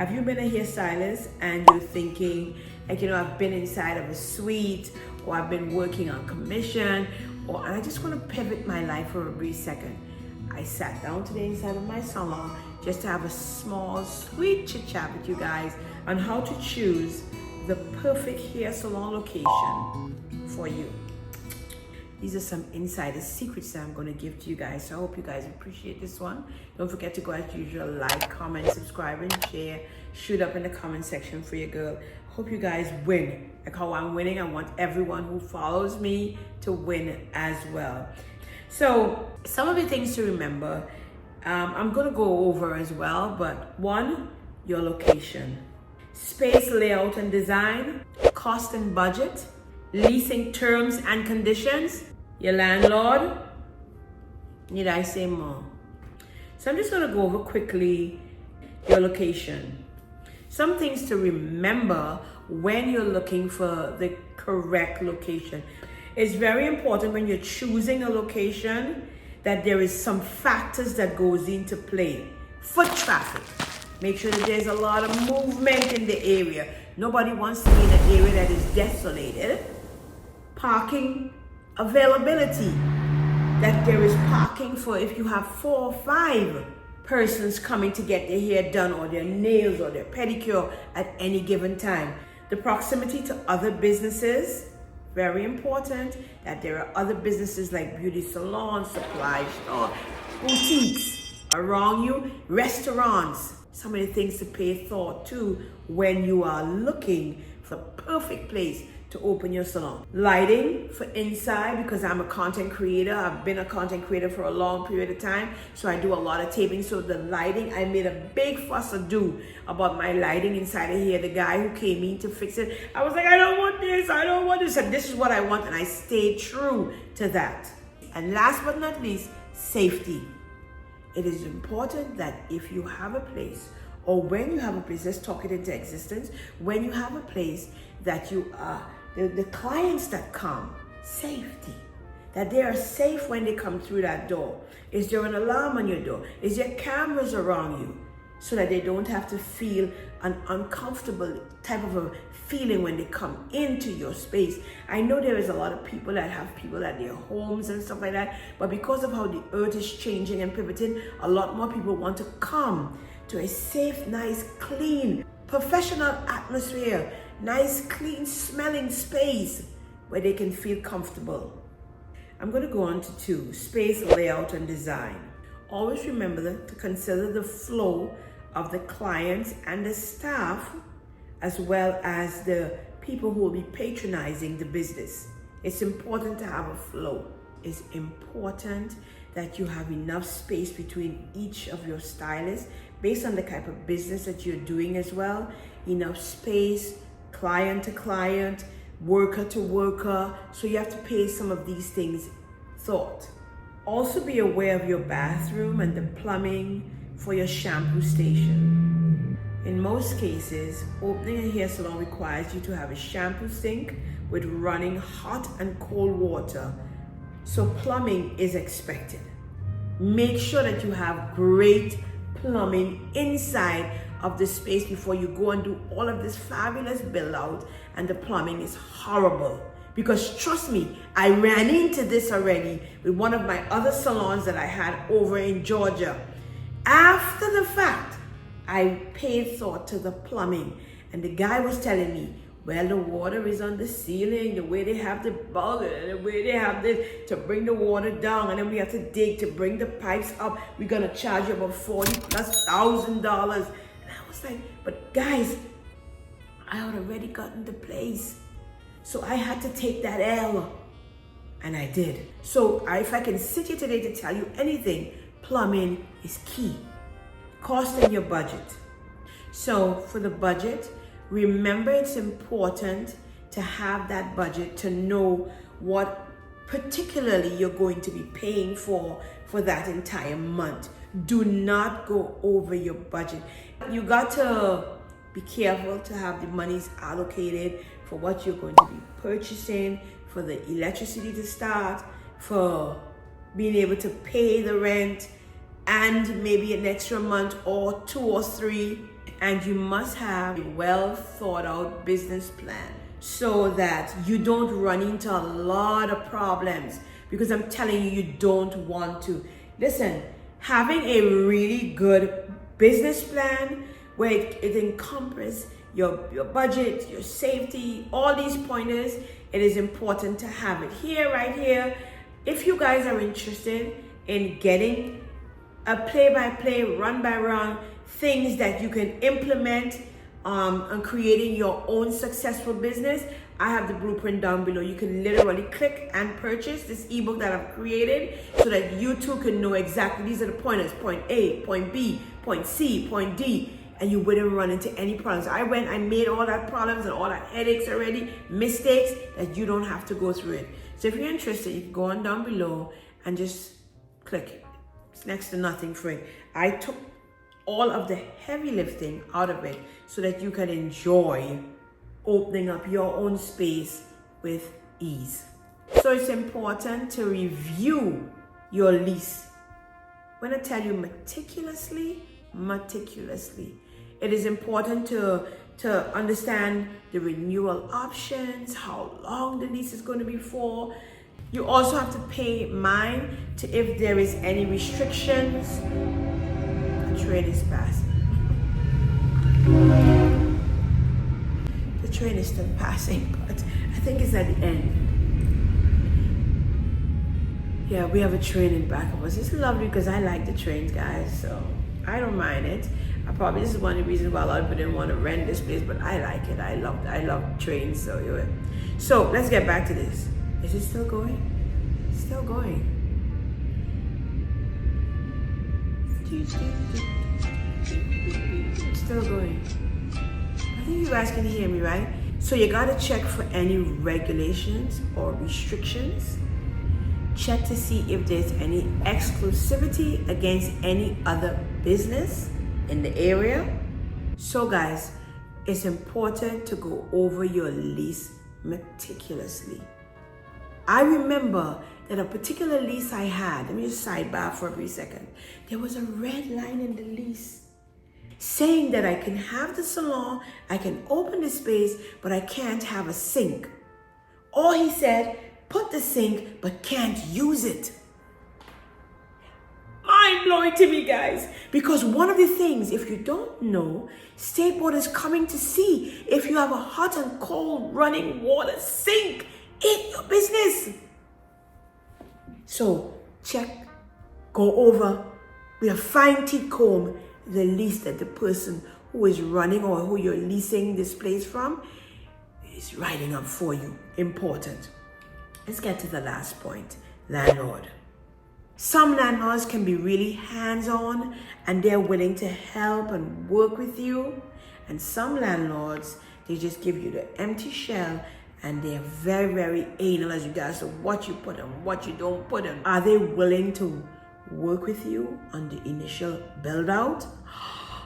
Have you been a hairstylist and you're thinking, like, I've been inside of a suite, or I've been working on commission, and I just want to pivot my life for a brief second. I sat down today inside of my salon just to have a small, sweet chit chat with you guys on how to choose the perfect hair salon location for you. These are some insider secrets that I'm going to give to you guys. So I hope you guys appreciate this one. Don't forget to go as usual, like, comment, subscribe, and share. Shoot up in the comment section for your girl. Hope you guys win. Like how I'm winning, I want everyone who follows me to win as well. So some of the things to remember, I'm going to go over as well. But one, your location, space layout and design, cost and budget, leasing terms and conditions, your landlord. Need I say more? So I'm just going to go over quickly your location. Some things to remember when you're looking for the correct location. It's very important when you're choosing a location that there is some factors that goes into play. Foot traffic. Make sure that there's a lot of movement in the area. Nobody wants to be in an area that is desolated. Parking availability, that there is parking for if you have 4 or 5 persons coming to get their hair done or their nails or their pedicure at any given time. The proximity to other businesses, very important, that there are other businesses like beauty salons, supply store, boutiques around you, restaurants. Some of the things to pay thought to when you are looking for the perfect place to open your salon. Lighting for inside, because I'm a content creator. I've been a content creator for a long period of time, so I do a lot of taping. So the lighting, I made a big fuss ado about my lighting inside of here. The guy who came in to fix it, I was like, I don't want this, I don't want this, and this is what I want, and I stayed true to that. And last but not least, safety. It is important that if you have a place, or when you have a place, let's talk it into existence, when you have a place that you are, the clients that come, safety, that they are safe when they come through that door. Is there an alarm on your door? Is there cameras around you so that they don't have to feel an uncomfortable type of a feeling when they come into your space? I know there is a lot of people that have people at their homes and stuff like that, but because of how the earth is changing and pivoting, a lot more people want to come to a safe, nice, clean, professional atmosphere, nice, clean smelling space where they can feel comfortable. I'm going to go on to 2, space layout and design. Always remember to consider the flow of the clients and the staff, as well as the people who will be patronizing the business. It's important to have a flow. It's important that you have enough space between each of your stylists based on the type of business that you're doing as well. Enough space, client to client, worker to worker. So you have to pay some of these things thought. Also be aware of your bathroom and the plumbing for your shampoo station. In most cases, opening a hair salon requires you to have a shampoo sink with running hot and cold water. So plumbing is expected. Make sure that you have great plumbing inside of the space before you go and do all of this fabulous build out and the plumbing is horrible. Because trust me, I ran into this already with one of my other salons that I had over in Georgia. After the fact, I paid thought to the plumbing, and the guy was telling me, well, the water is on the ceiling, the way they have the bulb, and the way they have this to bring the water down, and then we have to dig to bring the pipes up. We're gonna charge you about $40,000+. And I was like, but guys, I had already gotten the place. So I had to take that L, and I did. So if I can sit here today to tell you anything, plumbing is key. Cost and your budget. So for the budget, remember it's important to have that budget to know what particularly you're going to be paying for that entire month. Do not go over your budget. You got to be careful to have the monies allocated for what you're going to be purchasing, for the electricity to start, for being able to pay the rent, and maybe an extra month or 2 or 3 And you must have a well thought out business plan so that you don't run into a lot of problems, because I'm telling you, you don't want to. Listen, having a really good business plan where it encompasses your budget, your safety, all these pointers, it is important to have it here, right here. If you guys are interested in getting a play-by-play, run-by-run, things that you can implement on creating your own successful business, I have the blueprint down below. You can literally click and purchase this ebook that I've created so that you too can know exactly these are the pointers, point A, point B, point C, point D, and you wouldn't run into any problems. I made all that problems and all that headaches already, mistakes that you don't have to go through it. So if you're interested, you can go on down below and just click. It's next to nothing free. I took all of the heavy lifting out of it so that you can enjoy opening up your own space with ease. So it's important to review your lease. When I tell you meticulously, it is important to understand the renewal options, how long the lease is going to be for. You also have to pay mind to if there is any restrictions. The train is passing. The train is still passing, but I think it's at the end. Yeah, we have a train in back of us. It's lovely because I like the trains, guys, so I don't mind it. This is one of the reasons why a lot of people didn't want to rent this place, but I like it. I love trains. So anyway, so let's get back to this. Is it still going? It's still going. It's still going. I think you guys can hear me, right? So you gotta check for any regulations or restrictions. Check to see if there's any exclusivity against any other business in the area. So guys, it's important to go over your lease meticulously. I remember that a particular lease I had, let me just sidebar for a brief second. There was a red line in the lease saying that I can have the salon, I can open the space, but I can't have a sink. Or he said, put the sink, but can't use it. Mind blowing to me, guys. Because one of the things, if you don't know, State Board is coming to see if you have a hot and cold running water sink in your business. So check, go over with a fine teeth comb the lease that the person who is running or who you're leasing this place from is writing up for you. Important. Let's get to the last point, landlord. Some landlords can be really hands-on and they're willing to help and work with you. And some landlords, they just give you the empty shell and they're very, very anal as you guys to what you put in, what you don't put in. Are they willing to work with you on the initial build out?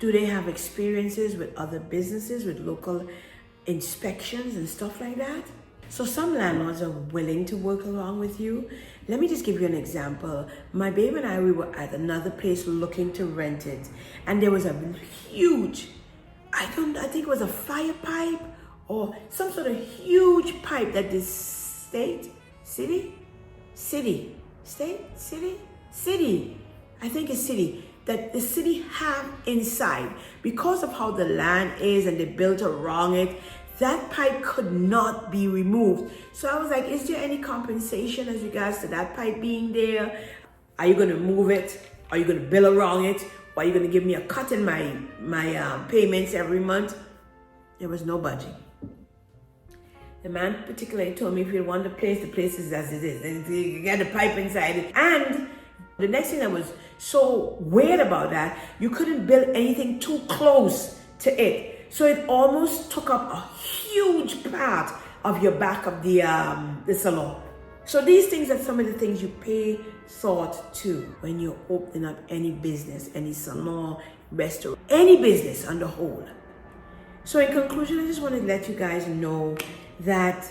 Do they have experiences with other businesses, with local inspections and stuff like that? So some landlords are willing to work along with you. Let me just give you an example. My babe and I, we were at another place looking to rent it. And there was a huge, I think it was a fire pipe or some sort of huge pipe that the city, I think it's city, that the city have inside. Because of how the land is and they built around it, that pipe could not be removed. So I was like, is there any compensation as regards to that pipe being there? Are you gonna move it? Are you gonna bill around it? Or are you gonna give me a cut in my payments every month? There was no budging. The man particularly told me if you want the place is as it is. And you get the pipe inside it. And the next thing that was so weird about that, you couldn't build anything too close to it. So it almost took up a huge part of your back of the salon. So these things are some of the things you pay thought to when you're opening up any business, any salon, restaurant, any business on the whole. So in conclusion, I just want to let you guys know that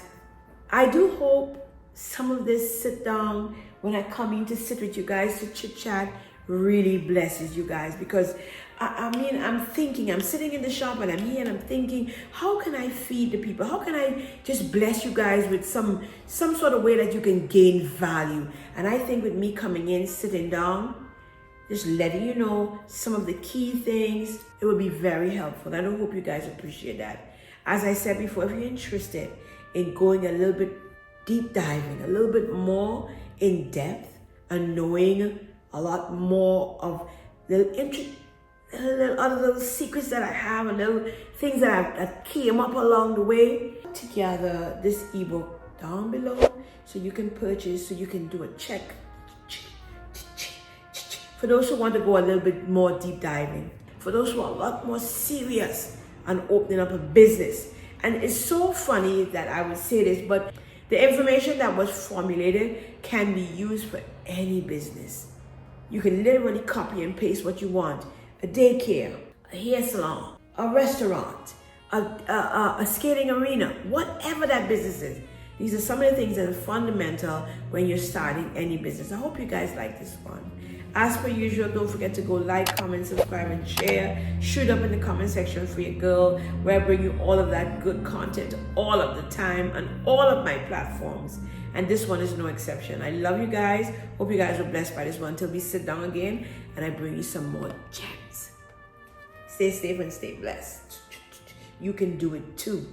I do hope some of this sit down when I come in to sit with you guys to chit chat really blesses you guys, because I mean, I'm sitting in the shop and I'm here and I'm thinking, how can I feed the people? How can I just bless you guys with some sort of way that you can gain value? And I think with me coming in, sitting down, just letting you know some of the key things, it will be very helpful. And I hope you guys appreciate that. As I said before, if you're interested in going a little bit deep diving, a little bit more in depth and knowing a lot more of other little secrets that I have and little things that came up along the way, together this ebook down below so you can purchase, so you can do a check. For those who want to go a little bit more deep diving, for those who are a lot more serious and opening up a business. And it's so funny that I would say this, but the information that was formulated can be used for any business. You can literally copy and paste what you want. A daycare, a hair salon, a restaurant, a skating arena, whatever that business is. These are some of the things that are fundamental when you're starting any business. I hope you guys like this one. As per usual, don't forget to go like, comment, subscribe, and share. Shoot up in the comment section for your girl, where I bring you all of that good content all of the time on all of my platforms. And this one is no exception. I love you guys. Hope you guys were blessed by this one. Until we sit down again and I bring you some more gems. Stay safe and stay blessed. You can do it too.